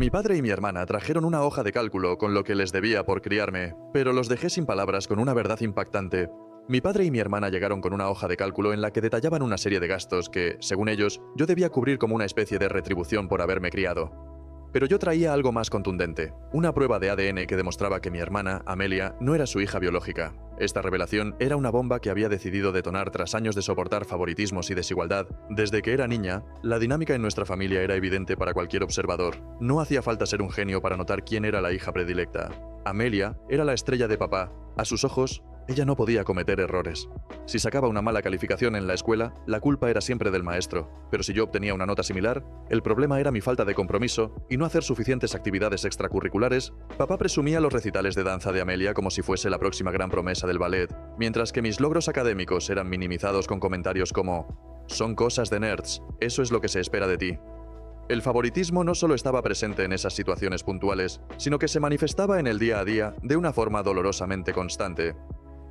Mi padre y mi hermana trajeron una hoja de cálculo con lo que les debía por criarme, pero los dejé sin palabras con una verdad impactante. Mi padre y mi hermana llegaron con una hoja de cálculo en la que detallaban una serie de gastos que, según ellos, yo debía cubrir como una especie de retribución por haberme criado. Pero yo traía algo más contundente, una prueba de ADN que demostraba que mi hermana, Amelia, no era su hija biológica. Esta revelación era una bomba que había decidido detonar tras años de soportar favoritismos y desigualdad. Desde que era niña, la dinámica en nuestra familia era evidente para cualquier observador. No hacía falta ser un genio para notar quién era la hija predilecta. Amelia era la estrella de papá. A sus ojos, ella no podía cometer errores. Si sacaba una mala calificación en la escuela, la culpa era siempre del maestro. Pero si yo obtenía una nota similar, el problema era mi falta de compromiso y no hacer suficientes actividades extracurriculares. Papá presumía los recitales de danza de Amelia como si fuese la próxima gran promesa del ballet, mientras que mis logros académicos eran minimizados con comentarios como «Son cosas de nerds, eso es lo que se espera de ti». El favoritismo no solo estaba presente en esas situaciones puntuales, sino que se manifestaba en el día a día de una forma dolorosamente constante.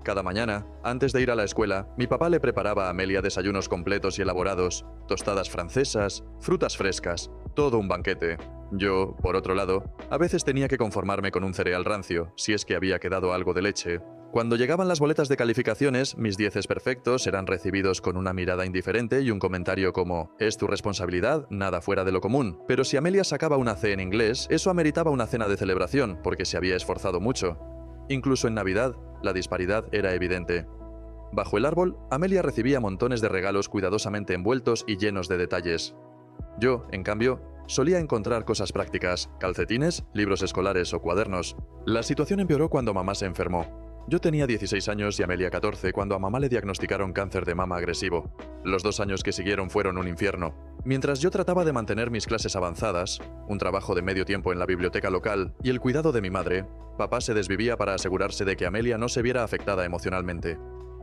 Cada mañana, antes de ir a la escuela, mi papá le preparaba a Amelia desayunos completos y elaborados, tostadas francesas, frutas frescas, todo un banquete. Yo, por otro lado, a veces tenía que conformarme con un cereal rancio, si es que había quedado algo de leche. Cuando llegaban las boletas de calificaciones, mis 10 perfectos eran recibidos con una mirada indiferente y un comentario como «Es tu responsabilidad, nada fuera de lo común». Pero si Amelia sacaba una C en inglés, eso ameritaba una cena de celebración, porque se había esforzado mucho. Incluso en Navidad, la disparidad era evidente. Bajo el árbol, Amelia recibía montones de regalos cuidadosamente envueltos y llenos de detalles. Yo, en cambio, solía encontrar cosas prácticas, calcetines, libros escolares o cuadernos. La situación empeoró cuando mamá se enfermó. Yo tenía 16 años y Amelia 14 cuando a mamá le diagnosticaron cáncer de mama agresivo. Los 2 años que siguieron fueron un infierno. Mientras yo trataba de mantener mis clases avanzadas, un trabajo de medio tiempo en la biblioteca local y el cuidado de mi madre, papá se desvivía para asegurarse de que Amelia no se viera afectada emocionalmente.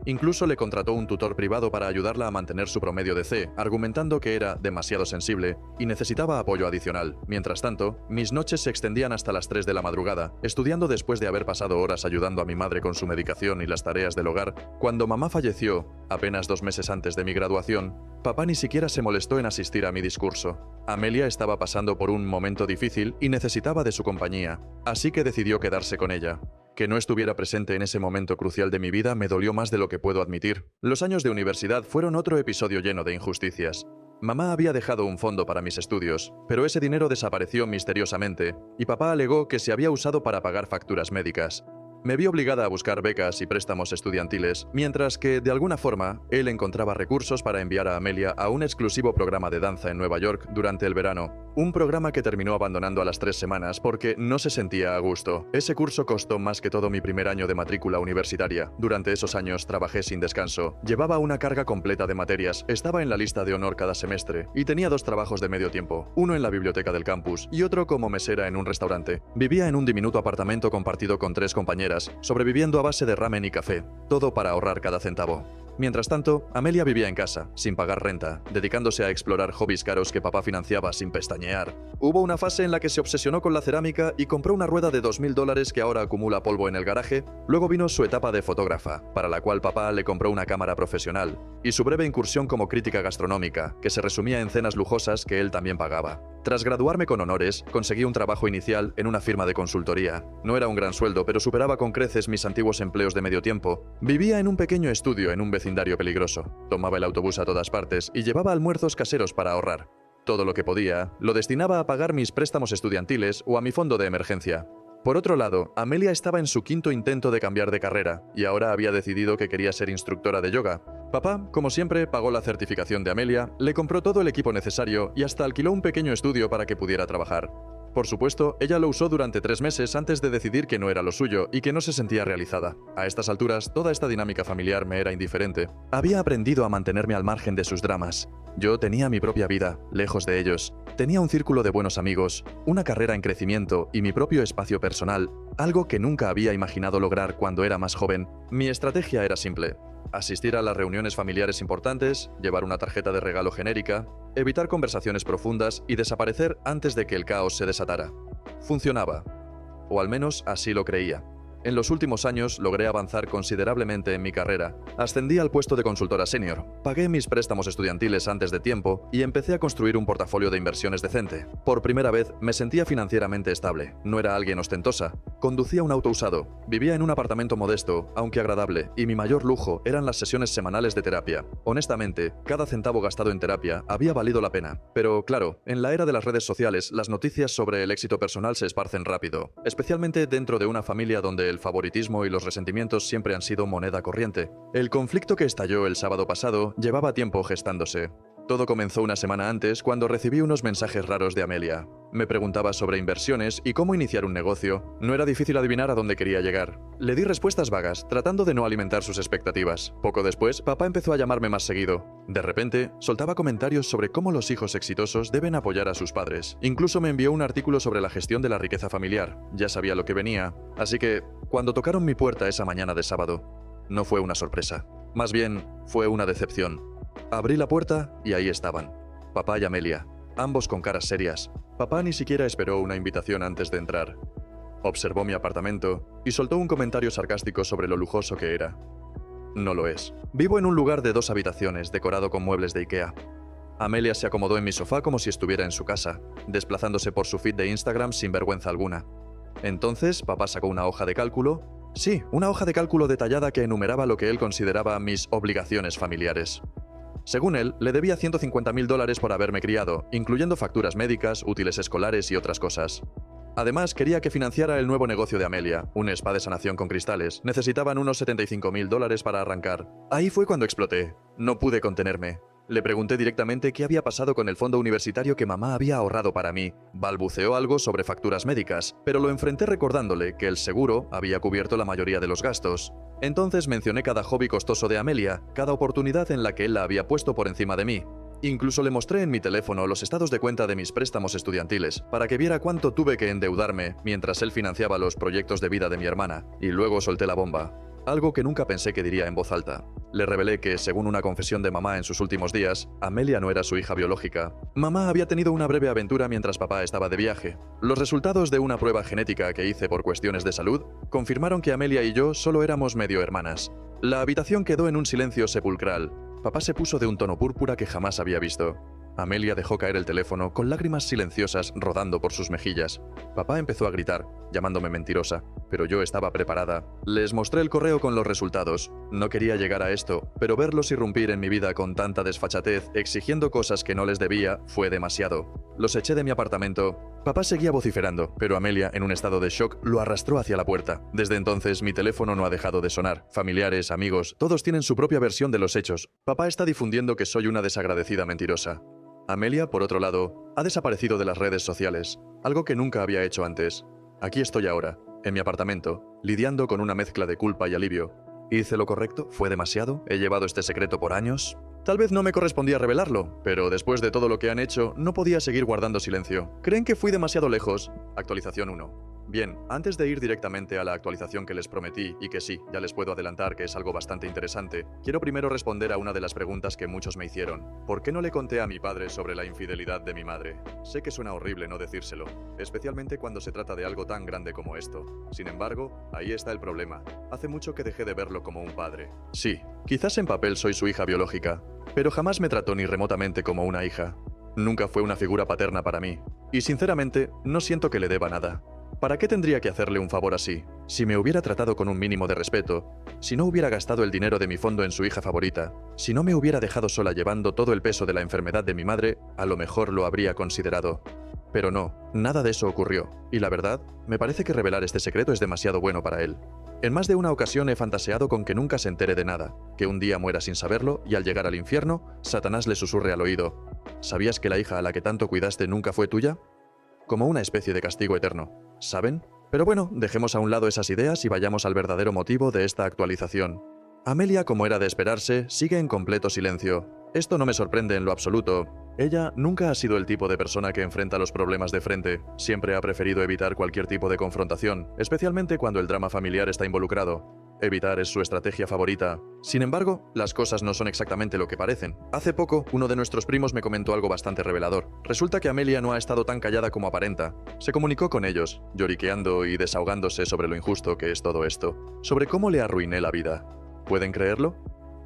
Incluso le contrató un tutor privado para ayudarla a mantener su promedio de C, argumentando que era demasiado sensible y necesitaba apoyo adicional. Mientras tanto, mis noches se extendían hasta las 3 de la madrugada, estudiando después de haber pasado horas ayudando a mi madre con su medicación y las tareas del hogar. Cuando mamá falleció, apenas 2 meses antes de mi graduación, papá ni siquiera se molestó en asistir a mi discurso. Amelia estaba pasando por un momento difícil y necesitaba de su compañía, así que decidió quedarse con ella. Que no estuviera presente en ese momento crucial de mi vida me dolió más de lo que puedo admitir. Los años de universidad fueron otro episodio lleno de injusticias. Mamá había dejado un fondo para mis estudios, pero ese dinero desapareció misteriosamente, y papá alegó que se había usado para pagar facturas médicas. Me vi obligada a buscar becas y préstamos estudiantiles, mientras que, de alguna forma, él encontraba recursos para enviar a Amelia a un exclusivo programa de danza en Nueva York durante el verano. Un programa que terminó abandonando a las 3 semanas porque no se sentía a gusto. Ese curso costó más que todo mi primer año de matrícula universitaria. Durante esos años trabajé sin descanso. Llevaba una carga completa de materias, estaba en la lista de honor cada semestre, y tenía 2 trabajos de medio tiempo, uno en la biblioteca del campus y otro como mesera en un restaurante. Vivía en un diminuto apartamento compartido con 3 compañeras, sobreviviendo a base de ramen y café, todo para ahorrar cada centavo. Mientras tanto, Amelia vivía en casa, sin pagar renta, dedicándose a explorar hobbies caros que papá financiaba sin pestañear. Hubo una fase en la que se obsesionó con la cerámica y compró una rueda de $2000 que ahora acumula polvo en el garaje. Luego vino su etapa de fotógrafa, para la cual papá le compró una cámara profesional, y su breve incursión como crítica gastronómica, que se resumía en cenas lujosas que él también pagaba. Tras graduarme con honores, conseguí un trabajo inicial en una firma de consultoría. No era un gran sueldo, pero superaba con creces mis antiguos empleos de medio tiempo. Vivía en un pequeño estudio en un vecindario peligroso. Tomaba el autobús a todas partes y llevaba almuerzos caseros para ahorrar. Todo lo que podía, lo destinaba a pagar mis préstamos estudiantiles o a mi fondo de emergencia. Por otro lado, Amelia estaba en su 5º intento de cambiar de carrera y ahora había decidido que quería ser instructora de yoga. Papá, como siempre, pagó la certificación de Amelia, le compró todo el equipo necesario y hasta alquiló un pequeño estudio para que pudiera trabajar. Por supuesto, ella lo usó durante 3 meses antes de decidir que no era lo suyo y que no se sentía realizada. A estas alturas, toda esta dinámica familiar me era indiferente. Había aprendido a mantenerme al margen de sus dramas. Yo tenía mi propia vida, lejos de ellos. Tenía un círculo de buenos amigos, una carrera en crecimiento y mi propio espacio personal, algo que nunca había imaginado lograr cuando era más joven. Mi estrategia era simple: asistir a las reuniones familiares importantes, llevar una tarjeta de regalo genérica, evitar conversaciones profundas y desaparecer antes de que el caos se desatara. Funcionaba. O al menos así lo creía. En los últimos años logré avanzar considerablemente en mi carrera. Ascendí al puesto de consultora senior, pagué mis préstamos estudiantiles antes de tiempo y empecé a construir un portafolio de inversiones decente. Por primera vez me sentía financieramente estable. No era alguien ostentosa. Conducía un auto usado. Vivía en un apartamento modesto, aunque agradable, y mi mayor lujo eran las sesiones semanales de terapia. Honestamente, cada centavo gastado en terapia había valido la pena. Pero claro, en la era de las redes sociales, las noticias sobre el éxito personal se esparcen rápido, especialmente dentro de una familia donde el favoritismo y los resentimientos siempre han sido moneda corriente. El conflicto que estalló el sábado pasado llevaba tiempo gestándose. Todo comenzó una semana antes cuando recibí unos mensajes raros de Amelia. Me preguntaba sobre inversiones y cómo iniciar un negocio. No era difícil adivinar a dónde quería llegar. Le di respuestas vagas, tratando de no alimentar sus expectativas. Poco después, papá empezó a llamarme más seguido. De repente, soltaba comentarios sobre cómo los hijos exitosos deben apoyar a sus padres. Incluso me envió un artículo sobre la gestión de la riqueza familiar. Ya sabía lo que venía. Así que, cuando tocaron mi puerta esa mañana de sábado, no fue una sorpresa. Más bien, fue una decepción. Abrí la puerta y ahí estaban, papá y Amelia, ambos con caras serias. Papá ni siquiera esperó una invitación antes de entrar. Observó mi apartamento y soltó un comentario sarcástico sobre lo lujoso que era. No lo es. Vivo en un lugar de 2 habitaciones, decorado con muebles de IKEA. Amelia se acomodó en mi sofá como si estuviera en su casa, desplazándose por su feed de Instagram sin vergüenza alguna. Entonces, papá sacó una hoja de cálculo. Sí, una hoja de cálculo detallada que enumeraba lo que él consideraba mis obligaciones familiares. Según él, le debía $150.000 por haberme criado, incluyendo facturas médicas, útiles escolares y otras cosas. Además, quería que financiara el nuevo negocio de Amelia, un spa de sanación con cristales. Necesitaban unos $75.000 para arrancar. Ahí fue cuando exploté. No pude contenerme. Le pregunté directamente qué había pasado con el fondo universitario que mamá había ahorrado para mí. Balbuceó algo sobre facturas médicas, pero lo enfrenté recordándole que el seguro había cubierto la mayoría de los gastos. Entonces mencioné cada hobby costoso de Amelia, cada oportunidad en la que él la había puesto por encima de mí. Incluso le mostré en mi teléfono los estados de cuenta de mis préstamos estudiantiles, para que viera cuánto tuve que endeudarme mientras él financiaba los proyectos de vida de mi hermana, y luego solté la bomba. Algo que nunca pensé que diría en voz alta. Le revelé que, según una confesión de mamá en sus últimos días, Amelia no era su hija biológica. Mamá había tenido una breve aventura mientras papá estaba de viaje. Los resultados de una prueba genética que hice por cuestiones de salud confirmaron que Amelia y yo solo éramos medio hermanas. La habitación quedó en un silencio sepulcral. Papá se puso de un tono púrpura que jamás había visto. Amelia dejó caer el teléfono con lágrimas silenciosas rodando por sus mejillas. Papá empezó a gritar, llamándome mentirosa, pero yo estaba preparada. Les mostré el correo con los resultados. No quería llegar a esto, pero verlos irrumpir en mi vida con tanta desfachatez, exigiendo cosas que no les debía, fue demasiado. Los eché de mi apartamento. Papá seguía vociferando, pero Amelia, en un estado de shock, lo arrastró hacia la puerta. Desde entonces, mi teléfono no ha dejado de sonar. Familiares, amigos, todos tienen su propia versión de los hechos. Papá está difundiendo que soy una desagradecida mentirosa. Amelia, por otro lado, ha desaparecido de las redes sociales, algo que nunca había hecho antes. Aquí estoy ahora, en mi apartamento, lidiando con una mezcla de culpa y alivio. ¿Hice lo correcto? ¿Fue demasiado? ¿He llevado este secreto por años? Tal vez no me correspondía revelarlo, pero después de todo lo que han hecho, no podía seguir guardando silencio. ¿Creen que fui demasiado lejos? Actualización 1. Bien, antes de ir directamente a la actualización que les prometí, y que sí, ya les puedo adelantar que es algo bastante interesante, quiero primero responder a una de las preguntas que muchos me hicieron. ¿Por qué no le conté a mi padre sobre la infidelidad de mi madre? Sé que suena horrible no decírselo, especialmente cuando se trata de algo tan grande como esto. Sin embargo, ahí está el problema. Hace mucho que dejé de verlo como un padre. Sí, quizás en papel soy su hija biológica, pero jamás me trató ni remotamente como una hija. Nunca fue una figura paterna para mí, y sinceramente, no siento que le deba nada. ¿Para qué tendría que hacerle un favor así? Si me hubiera tratado con un mínimo de respeto, si no hubiera gastado el dinero de mi fondo en su hija favorita, si no me hubiera dejado sola llevando todo el peso de la enfermedad de mi madre, a lo mejor lo habría considerado. Pero no, nada de eso ocurrió, y la verdad, me parece que revelar este secreto es demasiado bueno para él. En más de una ocasión he fantaseado con que nunca se entere de nada, que un día muera sin saberlo y al llegar al infierno, Satanás le susurre al oído: ¿sabías que la hija a la que tanto cuidaste nunca fue tuya? Como una especie de castigo eterno, ¿saben? Pero bueno, dejemos a un lado esas ideas y vayamos al verdadero motivo de esta actualización. Amelia, como era de esperarse, sigue en completo silencio. Esto no me sorprende en lo absoluto. Ella nunca ha sido el tipo de persona que enfrenta los problemas de frente. Siempre ha preferido evitar cualquier tipo de confrontación, especialmente cuando el drama familiar está involucrado. Evitar es su estrategia favorita. Sin embargo, las cosas no son exactamente lo que parecen. Hace poco, uno de nuestros primos me comentó algo bastante revelador. Resulta que Amelia no ha estado tan callada como aparenta. Se comunicó con ellos, lloriqueando y desahogándose sobre lo injusto que es todo esto, sobre cómo le arruiné la vida. ¿Pueden creerlo?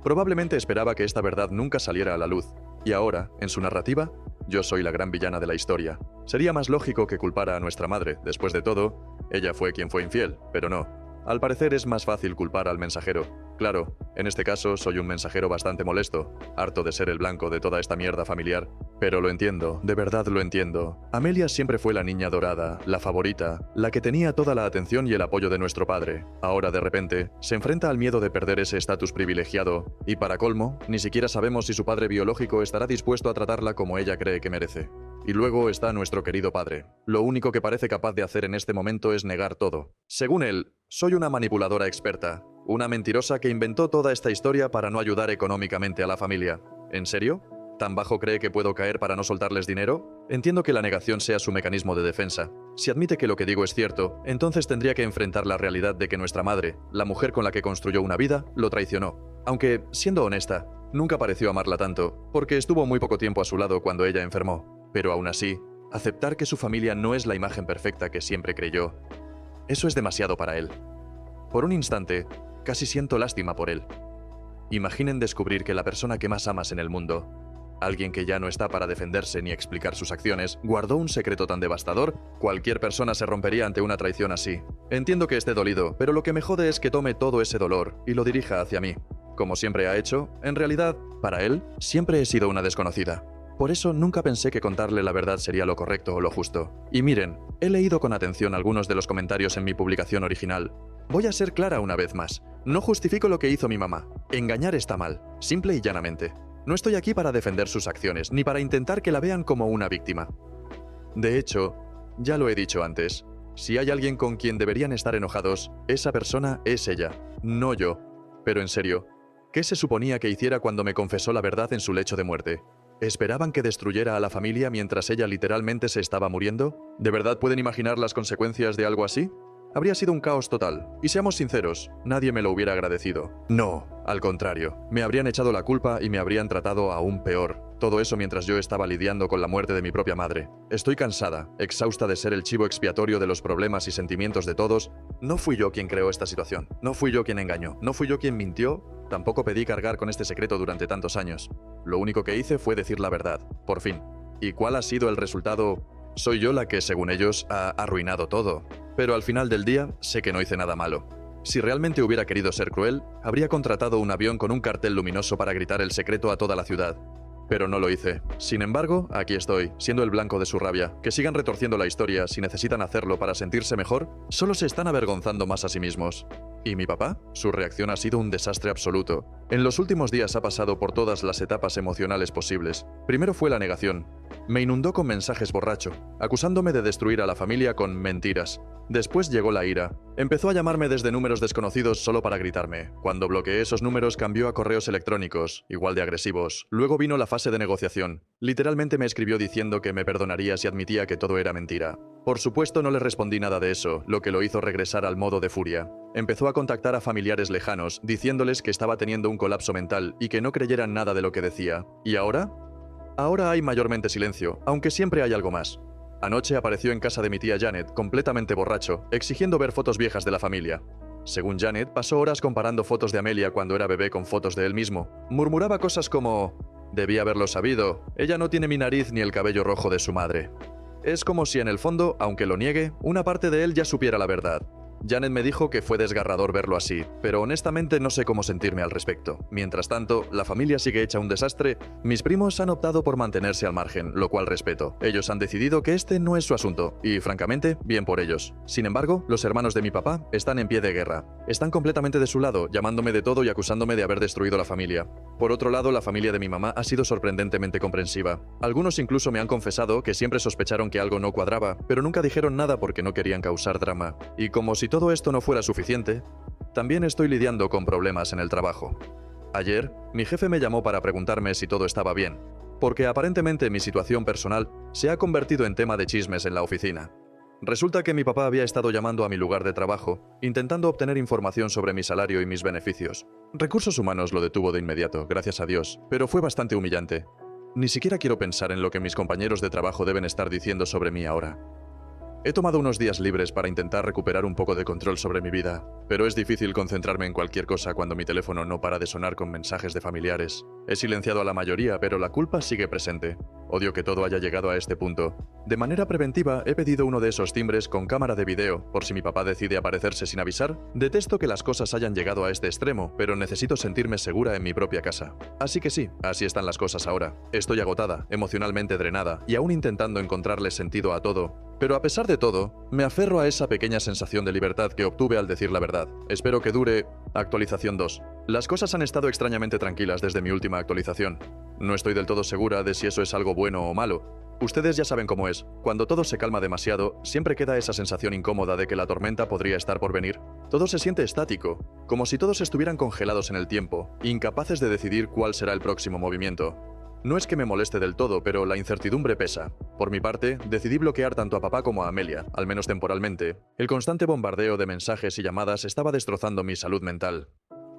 Probablemente esperaba que esta verdad nunca saliera a la luz. Y ahora, en su narrativa, yo soy la gran villana de la historia. Sería más lógico que culpara a nuestra madre. Después de todo, ella fue quien fue infiel, pero no. Al parecer es más fácil culpar al mensajero. Claro, en este caso soy un mensajero bastante molesto, harto de ser el blanco de toda esta mierda familiar. Pero lo entiendo, de verdad lo entiendo. Amelia siempre fue la niña dorada, la favorita, la que tenía toda la atención y el apoyo de nuestro padre. Ahora, de repente, se enfrenta al miedo de perder ese estatus privilegiado, y para colmo, ni siquiera sabemos si su padre biológico estará dispuesto a tratarla como ella cree que merece. Y luego está nuestro querido padre. Lo único que parece capaz de hacer en este momento es negar todo. Según él, soy una manipuladora experta, una mentirosa que inventó toda esta historia para no ayudar económicamente a la familia. ¿En serio? ¿Tan bajo cree que puedo caer para no soltarles dinero? Entiendo que la negación sea su mecanismo de defensa. Si admite que lo que digo es cierto, entonces tendría que enfrentar la realidad de que nuestra madre, la mujer con la que construyó una vida, lo traicionó. Aunque, siendo honesta, nunca pareció amarla tanto, porque estuvo muy poco tiempo a su lado cuando ella enfermó. Pero aún así, aceptar que su familia no es la imagen perfecta que siempre creyó, eso es demasiado para él. Por un instante, casi siento lástima por él. Imaginen descubrir que la persona que más amas en el mundo, alguien que ya no está para defenderse ni explicar sus acciones, guardó un secreto tan devastador. Cualquier persona se rompería ante una traición así. Entiendo que esté dolido, pero lo que me jode es que tome todo ese dolor y lo dirija hacia mí. Como siempre ha hecho, en realidad, para él, siempre he sido una desconocida. Por eso nunca pensé que contarle la verdad sería lo correcto o lo justo. Y miren, he leído con atención algunos de los comentarios en mi publicación original. Voy a ser clara una vez más. No justifico lo que hizo mi mamá. Engañar está mal, simple y llanamente. No estoy aquí para defender sus acciones, ni para intentar que la vean como una víctima. De hecho, ya lo he dicho antes, si hay alguien con quien deberían estar enojados, esa persona es ella, no yo. Pero en serio, ¿qué se suponía que hiciera cuando me confesó la verdad en su lecho de muerte? ¿Esperaban que destruyera a la familia mientras ella literalmente se estaba muriendo? ¿De verdad pueden imaginar las consecuencias de algo así? Habría sido un caos total. Y seamos sinceros, nadie me lo hubiera agradecido. No, al contrario. Me habrían echado la culpa y me habrían tratado aún peor. Todo eso mientras yo estaba lidiando con la muerte de mi propia madre. Estoy cansada, exhausta de ser el chivo expiatorio de los problemas y sentimientos de todos. No fui yo quien creó esta situación. No fui yo quien engañó. No fui yo quien mintió. Tampoco pedí cargar con este secreto durante tantos años. Lo único que hice fue decir la verdad. Por fin. ¿Y cuál ha sido el resultado? Soy yo la que, según ellos, ha arruinado todo. Pero al final del día, sé que no hice nada malo. Si realmente hubiera querido ser cruel, habría contratado un avión con un cartel luminoso para gritar el secreto a toda la ciudad. Pero no lo hice. Sin embargo, aquí estoy, siendo el blanco de su rabia. Que sigan retorciendo la historia si necesitan hacerlo para sentirse mejor, solo se están avergonzando más a sí mismos. ¿Y mi papá? Su reacción ha sido un desastre absoluto. En los últimos días ha pasado por todas las etapas emocionales posibles. Primero fue la negación. Me inundó con mensajes borracho, acusándome de destruir a la familia con mentiras. Después llegó la ira. Empezó a llamarme desde números desconocidos solo para gritarme. Cuando bloqueé esos números cambió a correos electrónicos, igual de agresivos. Luego vino la fase de negociación. Literalmente me escribió diciendo que me perdonaría si admitía que todo era mentira. Por supuesto no le respondí nada de eso, lo que lo hizo regresar al modo de furia. Empezó a contactar a familiares lejanos, diciéndoles que estaba teniendo un colapso mental y que no creyeran nada de lo que decía. ¿Y ahora? Ahora hay mayormente silencio, aunque siempre hay algo más. Anoche apareció en casa de mi tía Janet, completamente borracho, exigiendo ver fotos viejas de la familia. Según Janet, pasó horas comparando fotos de Amelia cuando era bebé con fotos de él mismo. Murmuraba cosas como: debía haberlo sabido, ella no tiene mi nariz ni el cabello rojo de su madre. Es como si en el fondo, aunque lo niegue, una parte de él ya supiera la verdad. Janet me dijo que fue desgarrador verlo así, pero honestamente no sé cómo sentirme al respecto. Mientras tanto, la familia sigue hecha un desastre. Mis primos han optado por mantenerse al margen, lo cual respeto. Ellos han decidido que este no es su asunto, y francamente, bien por ellos. Sin embargo, los hermanos de mi papá están en pie de guerra. Están completamente de su lado, llamándome de todo y acusándome de haber destruido la familia. Por otro lado, la familia de mi mamá ha sido sorprendentemente comprensiva. Algunos incluso me han confesado que siempre sospecharon que algo no cuadraba, pero nunca dijeron nada porque no querían causar drama. Y como si todo esto no fuera suficiente, también estoy lidiando con problemas en el trabajo. Ayer, mi jefe me llamó para preguntarme si todo estaba bien, porque aparentemente mi situación personal se ha convertido en tema de chismes en la oficina. Resulta que mi papá había estado llamando a mi lugar de trabajo, intentando obtener información sobre mi salario y mis beneficios. Recursos Humanos lo detuvo de inmediato, gracias a Dios, pero fue bastante humillante. Ni siquiera quiero pensar en lo que mis compañeros de trabajo deben estar diciendo sobre mí ahora. He tomado unos días libres para intentar recuperar un poco de control sobre mi vida, pero es difícil concentrarme en cualquier cosa cuando mi teléfono no para de sonar con mensajes de familiares. He silenciado a la mayoría, pero la culpa sigue presente. Odio que todo haya llegado a este punto. De manera preventiva, he pedido uno de esos timbres con cámara de video, por si mi papá decide aparecerse sin avisar. Detesto que las cosas hayan llegado a este extremo, pero necesito sentirme segura en mi propia casa. Así que sí, así están las cosas ahora. Estoy agotada, emocionalmente drenada, y aún intentando encontrarle sentido a todo. Pero a pesar de todo, me aferro a esa pequeña sensación de libertad que obtuve al decir la verdad. Espero que dure... Actualización 2. Las cosas han estado extrañamente tranquilas desde mi última actualización. No estoy del todo segura de si eso es algo bueno o malo. Ustedes ya saben cómo es. Cuando todo se calma demasiado, siempre queda esa sensación incómoda de que la tormenta podría estar por venir. Todo se siente estático, como si todos estuvieran congelados en el tiempo, incapaces de decidir cuál será el próximo movimiento. No es que me moleste del todo, pero la incertidumbre pesa. Por mi parte, decidí bloquear tanto a papá como a Amelia, al menos temporalmente. El constante bombardeo de mensajes y llamadas estaba destrozando mi salud mental.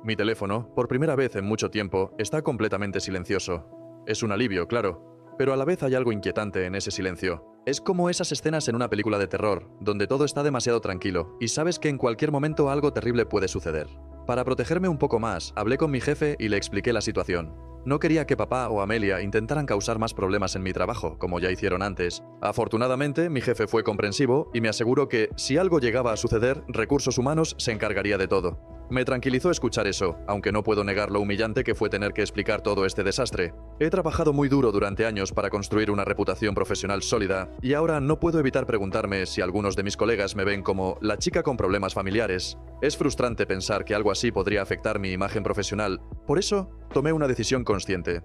Mi teléfono, por primera vez en mucho tiempo, está completamente silencioso. Es un alivio, claro, pero a la vez hay algo inquietante en ese silencio. Es como esas escenas en una película de terror, donde todo está demasiado tranquilo, y sabes que en cualquier momento algo terrible puede suceder. Para protegerme un poco más, hablé con mi jefe y le expliqué la situación. No quería que papá o Amelia intentaran causar más problemas en mi trabajo, como ya hicieron antes. Afortunadamente, mi jefe fue comprensivo y me aseguró que, si algo llegaba a suceder, Recursos Humanos se encargaría de todo. Me tranquilizó escuchar eso, aunque no puedo negar lo humillante que fue tener que explicar todo este desastre. He trabajado muy duro durante años para construir una reputación profesional sólida, y ahora no puedo evitar preguntarme si algunos de mis colegas me ven como la chica con problemas familiares. Es frustrante pensar que algo así podría afectar mi imagen profesional. Por eso, tomé una decisión consciente.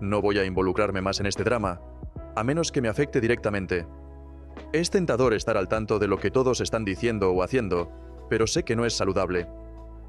No voy a involucrarme más en este drama, a menos que me afecte directamente. Es tentador estar al tanto de lo que todos están diciendo o haciendo, pero sé que no es saludable.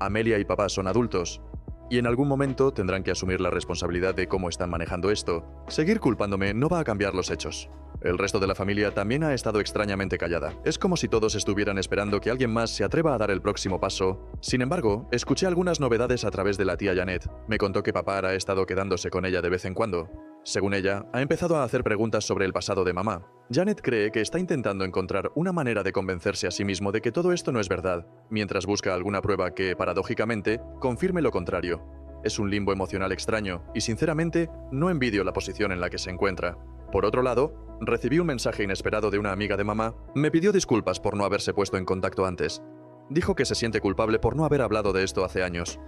Amelia y papá son adultos, y en algún momento tendrán que asumir la responsabilidad de cómo están manejando esto. Seguir culpándome no va a cambiar los hechos. El resto de la familia también ha estado extrañamente callada. Es como si todos estuvieran esperando que alguien más se atreva a dar el próximo paso. Sin embargo, escuché algunas novedades a través de la tía Janet. Me contó que papá ha estado quedándose con ella de vez en cuando. Según ella, ha empezado a hacer preguntas sobre el pasado de mamá. Janet cree que está intentando encontrar una manera de convencerse a sí mismo de que todo esto no es verdad, mientras busca alguna prueba que, paradójicamente, confirme lo contrario. Es un limbo emocional extraño, y sinceramente, no envidio la posición en la que se encuentra. Por otro lado, recibí un mensaje inesperado de una amiga de mamá. Me pidió disculpas por no haberse puesto en contacto antes. Dijo que se siente culpable por no haber hablado de esto hace años.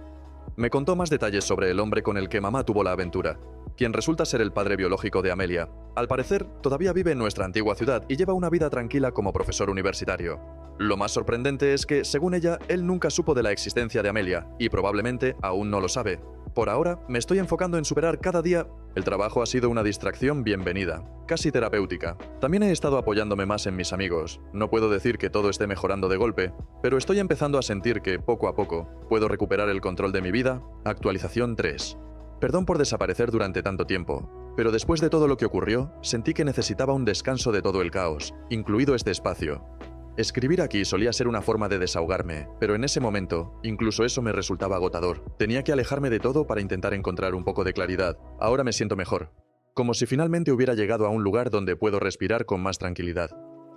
Me contó más detalles sobre el hombre con el que mamá tuvo la aventura, quien resulta ser el padre biológico de Amelia. Al parecer, todavía vive en nuestra antigua ciudad y lleva una vida tranquila como profesor universitario. Lo más sorprendente es que, según ella, él nunca supo de la existencia de Amelia, y probablemente aún no lo sabe. Por ahora, me estoy enfocando en superar cada día. El trabajo ha sido una distracción bienvenida, casi terapéutica. También he estado apoyándome más en mis amigos. No puedo decir que todo esté mejorando de golpe, pero estoy empezando a sentir que, poco a poco, puedo recuperar el control de mi vida. Actualización 3. Perdón por desaparecer durante tanto tiempo, pero después de todo lo que ocurrió, sentí que necesitaba un descanso de todo el caos, incluido este espacio. Escribir aquí solía ser una forma de desahogarme, pero en ese momento, incluso eso me resultaba agotador. Tenía que alejarme de todo para intentar encontrar un poco de claridad. Ahora me siento mejor, como si finalmente hubiera llegado a un lugar donde puedo respirar con más tranquilidad.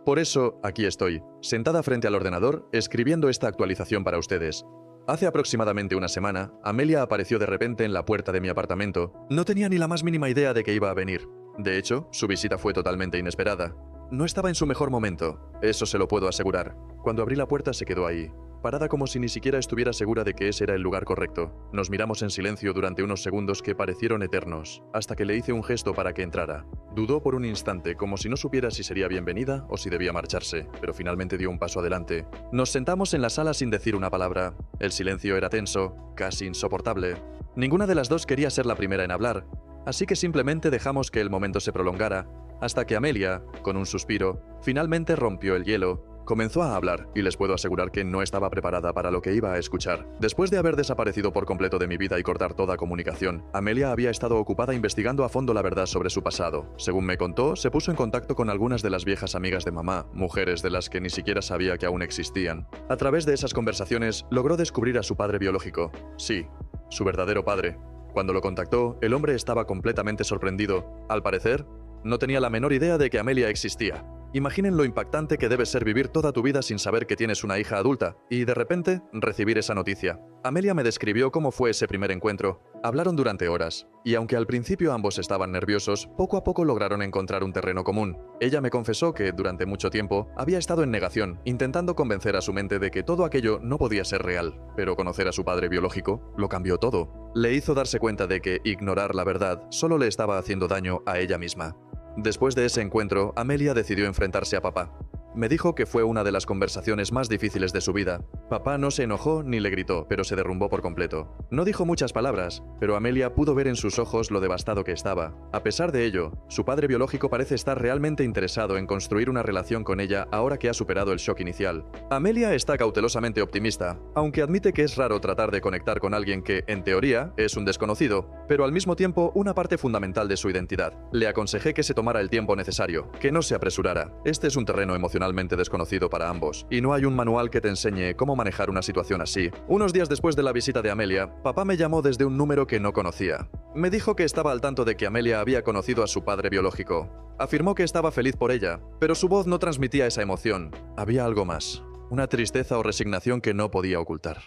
Por eso, aquí estoy, sentada frente al ordenador, escribiendo esta actualización para ustedes. Hace aproximadamente una semana, Amelia apareció de repente en la puerta de mi apartamento. No tenía ni la más mínima idea de que iba a venir. De hecho, su visita fue totalmente inesperada. No estaba en su mejor momento, eso se lo puedo asegurar. Cuando abrí la puerta se quedó ahí, parada como si ni siquiera estuviera segura de que ese era el lugar correcto. Nos miramos en silencio durante unos segundos que parecieron eternos, hasta que le hice un gesto para que entrara. Dudó por un instante, como si no supiera si sería bienvenida o si debía marcharse, pero finalmente dio un paso adelante. Nos sentamos en la sala sin decir una palabra. El silencio era tenso, casi insoportable. Ninguna de las dos quería ser la primera en hablar, así que simplemente dejamos que el momento se prolongara, hasta que Amelia, con un suspiro, finalmente rompió el hielo Comenzó a hablar, y les puedo asegurar que no estaba preparada para lo que iba a escuchar. Después de haber desaparecido por completo de mi vida y cortar toda comunicación, Amelia había estado ocupada investigando a fondo la verdad sobre su pasado. Según me contó, se puso en contacto con algunas de las viejas amigas de mamá, mujeres de las que ni siquiera sabía que aún existían. A través de esas conversaciones, logró descubrir a su padre biológico. Sí, su verdadero padre. Cuando lo contactó, el hombre estaba completamente sorprendido. Al parecer, no tenía la menor idea de que Amelia existía. Imaginen lo impactante que debe ser vivir toda tu vida sin saber que tienes una hija adulta y, de repente, recibir esa noticia. Amelia me describió cómo fue ese primer encuentro. Hablaron durante horas, y aunque al principio ambos estaban nerviosos, poco a poco lograron encontrar un terreno común. Ella me confesó que, durante mucho tiempo, había estado en negación, intentando convencer a su mente de que todo aquello no podía ser real, pero conocer a su padre biológico lo cambió todo. Le hizo darse cuenta de que ignorar la verdad solo le estaba haciendo daño a ella misma. Después de ese encuentro, Amelia decidió enfrentarse a papá. Me dijo que fue una de las conversaciones más difíciles de su vida. Papá no se enojó ni le gritó, pero se derrumbó por completo. No dijo muchas palabras, pero Amelia pudo ver en sus ojos lo devastado que estaba. A pesar de ello, su padre biológico parece estar realmente interesado en construir una relación con ella ahora que ha superado el shock inicial. Amelia está cautelosamente optimista, aunque admite que es raro tratar de conectar con alguien que, en teoría, es un desconocido, pero al mismo tiempo una parte fundamental de su identidad. Le aconsejé que se tomara el tiempo necesario, que no se apresurara. Este es un terreno emocionalmente desconocido para ambos, y no hay un manual que te enseñe cómo manejar una situación así. Unos días después de la visita de Amelia, papá me llamó desde un número que no conocía. Me dijo que estaba al tanto de que Amelia había conocido a su padre biológico. Afirmó que estaba feliz por ella, pero su voz no transmitía esa emoción. Había algo más, una tristeza o resignación que no podía ocultar.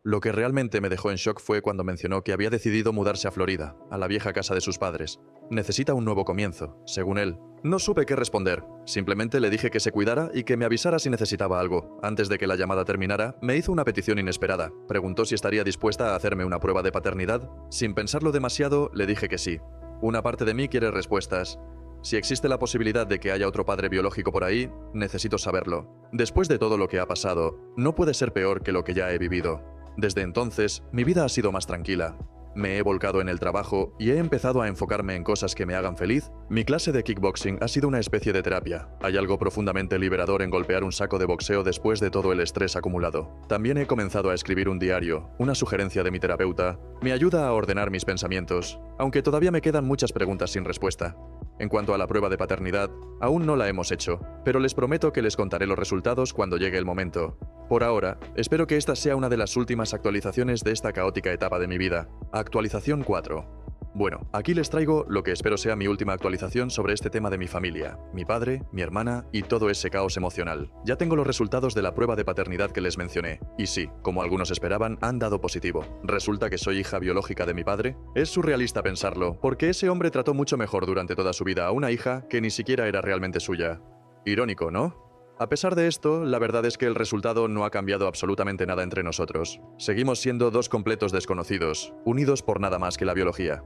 Lo que realmente me dejó en shock fue cuando mencionó que había decidido mudarse a Florida, a la vieja casa de sus padres. Necesita un nuevo comienzo, según él. No supe qué responder. Simplemente le dije que se cuidara y que me avisara si necesitaba algo. Antes de que la llamada terminara, me hizo una petición inesperada. Preguntó si estaría dispuesta a hacerme una prueba de paternidad. Sin pensarlo demasiado, le dije que sí. Una parte de mí quiere respuestas. Si existe la posibilidad de que haya otro padre biológico por ahí, necesito saberlo. Después de todo lo que ha pasado, no puede ser peor que lo que ya he vivido. Desde entonces, mi vida ha sido más tranquila. Me he volcado en el trabajo y he empezado a enfocarme en cosas que me hagan feliz. Mi clase de kickboxing ha sido una especie de terapia. Hay algo profundamente liberador en golpear un saco de boxeo después de todo el estrés acumulado. También he comenzado a escribir un diario. Una sugerencia de mi terapeuta me ayuda a ordenar mis pensamientos, aunque todavía me quedan muchas preguntas sin respuesta. En cuanto a la prueba de paternidad, aún no la hemos hecho, pero les prometo que les contaré los resultados cuando llegue el momento. Por ahora, espero que esta sea una de las últimas actualizaciones de esta caótica etapa de mi vida. Actualización 4. Bueno, aquí les traigo lo que espero sea mi última actualización sobre este tema de mi familia, mi padre, mi hermana y todo ese caos emocional. Ya tengo los resultados de la prueba de paternidad que les mencioné. Y sí, como algunos esperaban, han dado positivo. ¿Resulta que soy hija biológica de mi padre? Es surrealista pensarlo, porque ese hombre trató mucho mejor durante toda su vida a una hija que ni siquiera era realmente suya. Irónico, ¿no? A pesar de esto, la verdad es que el resultado no ha cambiado absolutamente nada entre nosotros. Seguimos siendo dos completos desconocidos, unidos por nada más que la biología.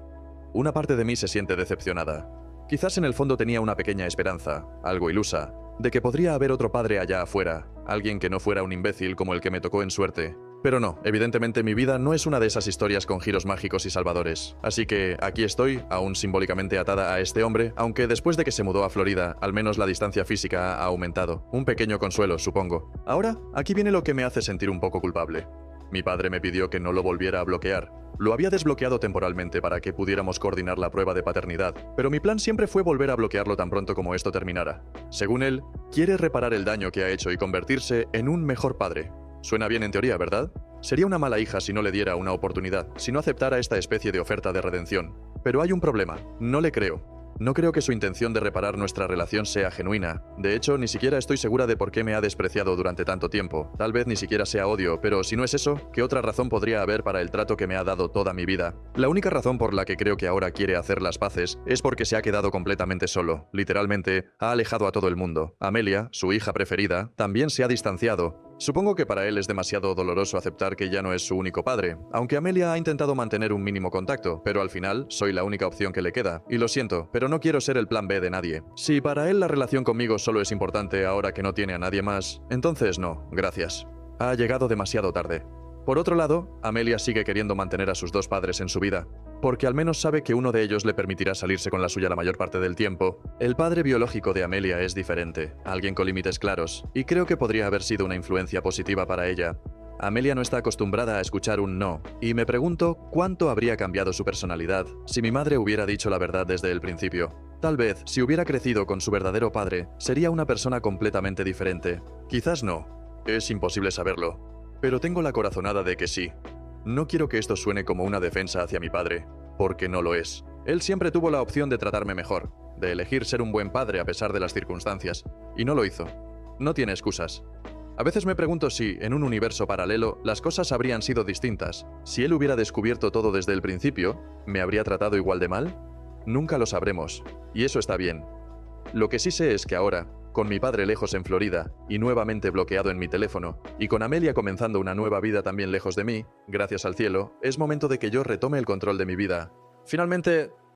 Una parte de mí se siente decepcionada. Quizás en el fondo tenía una pequeña esperanza, algo ilusa, de que podría haber otro padre allá afuera, alguien que no fuera un imbécil como el que me tocó en suerte. Pero no, evidentemente mi vida no es una de esas historias con giros mágicos y salvadores. Así que aquí estoy, aún simbólicamente atada a este hombre, aunque después de que se mudó a Florida, al menos la distancia física ha aumentado. Un pequeño consuelo, supongo. Ahora, aquí viene lo que me hace sentir un poco culpable. Mi padre me pidió que no lo volviera a bloquear. Lo había desbloqueado temporalmente para que pudiéramos coordinar la prueba de paternidad, pero mi plan siempre fue volver a bloquearlo tan pronto como esto terminara. Según él, quiere reparar el daño que ha hecho y convertirse en un mejor padre. Suena bien en teoría, ¿verdad? Sería una mala hija si no le diera una oportunidad, si no aceptara esta especie de oferta de redención. Pero hay un problema, no le creo. No creo que su intención de reparar nuestra relación sea genuina. De hecho, ni siquiera estoy segura de por qué me ha despreciado durante tanto tiempo. Tal vez ni siquiera sea odio, pero si no es eso, ¿qué otra razón podría haber para el trato que me ha dado toda mi vida? La única razón por la que creo que ahora quiere hacer las paces es porque se ha quedado completamente solo. Literalmente, ha alejado a todo el mundo. Amelia, su hija preferida, también se ha distanciado. Supongo que para él es demasiado doloroso aceptar que ya no es su único padre, aunque Amelia ha intentado mantener un mínimo contacto, pero al final soy la única opción que le queda, y lo siento, pero no quiero ser el plan B de nadie. Si para él la relación conmigo solo es importante ahora que no tiene a nadie más, entonces no, gracias. Ha llegado demasiado tarde. Por otro lado, Amelia sigue queriendo mantener a sus dos padres en su vida. porque al menos sabe que uno de ellos le permitirá salirse con la suya la mayor parte del tiempo. El padre biológico de Amelia es diferente, alguien con límites claros, y creo que podría haber sido una influencia positiva para ella. Amelia no está acostumbrada a escuchar un no, y me pregunto cuánto habría cambiado su personalidad si mi madre hubiera dicho la verdad desde el principio. Tal vez, si hubiera crecido con su verdadero padre, sería una persona completamente diferente. Quizás no. Es imposible saberlo. Pero tengo la corazonada de que sí. No quiero que esto suene como una defensa hacia mi padre, porque no lo es. Él siempre tuvo la opción de tratarme mejor, de elegir ser un buen padre a pesar de las circunstancias, y no lo hizo. No tiene excusas. A veces me pregunto si, en un universo paralelo, las cosas habrían sido distintas. Si él hubiera descubierto todo desde el principio, ¿me habría tratado igual de mal? Nunca lo sabremos, y eso está bien. Lo que sí sé es que ahora, con mi padre lejos en Florida y nuevamente bloqueado en mi teléfono, y con Amelia comenzando una nueva vida también lejos de mí, gracias al cielo, es momento de que yo retome el control de mi vida. Finalmente,